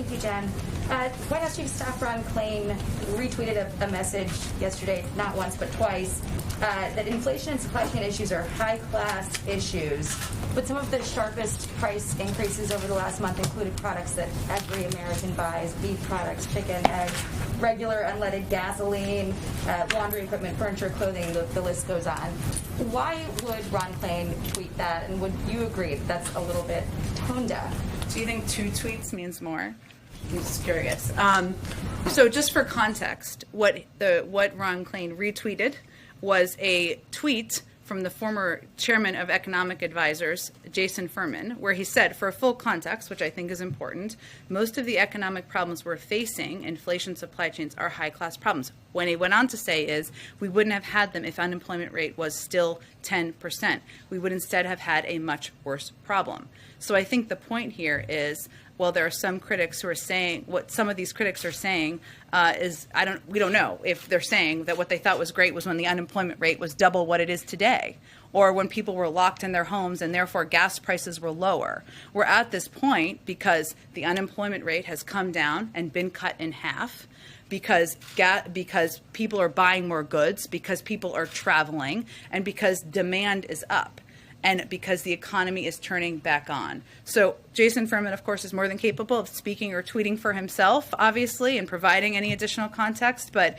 Thank you, Jen. White House Chief of Staff Ron Klain retweeted a message yesterday, not once but twice, that inflation and supply chain issues are high-class issues. But some of the sharpest price increases over the last month included products that every American buys: beef products, chicken, eggs, regular unleaded gasoline, laundry equipment, furniture, clothing, the list goes on. Why would Ron Klain tweet that, and would you agree that that's a little bit tone deaf? Do you think 2 tweets means more? I'm just curious. So just for context, what Ron Klain retweeted was a tweet from the former chairman of economic advisors, Jason Furman, where he said, for full context, which I think is important, most of the economic problems we're facing, inflation, supply chains, are high-class problems. When he went on to say is, we wouldn't have had them if unemployment rate was still 10%. We would instead have had a much worse problem. So I think the point here is, well, there are some critics who are saying, what some of these critics are saying is, we don't know if they're saying that what they thought was great was when the unemployment rate was double what it is today, or when people were locked in their homes and therefore gas prices were lower. We're at this point because the unemployment rate has come down and been cut in half, because people are buying more goods, because people are traveling, and because demand is up, and because the economy is turning back on. So Jason Furman, of course, is more than capable of speaking or tweeting for himself, obviously, and providing any additional context. But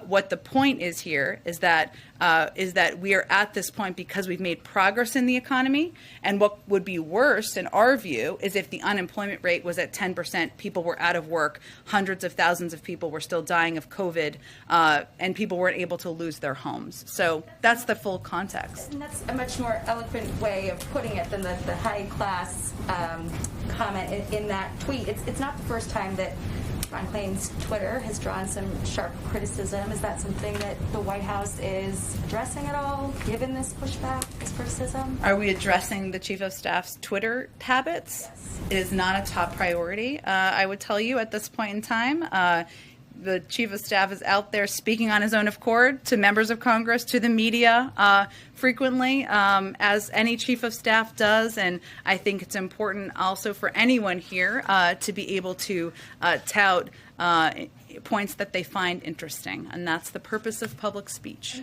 what the point is here is that we are at this point because we've made progress in the economy. And what would be worse, in our view, is if the unemployment rate was at 10%, people were out of work, hundreds of thousands of people were still dying of COVID, and people weren't able to lose their homes. So that's the full context. And that's a much more eloquent way of putting it than the high-class comment in that tweet. It's not the first time that Ron Klain's Twitter has drawn some sharp criticism. Is that something that the White House is addressing at all, given this pushback, this criticism? Are we addressing the Chief of Staff's Twitter habits? Yes. It is not a top priority, I would tell you, at this point in time. The Chief of Staff is out there speaking on his own accord to members of Congress, to the media frequently, as any Chief of Staff does. And I think it's important also for anyone here to be able to tout points that they find interesting. And that's the purpose of public speech.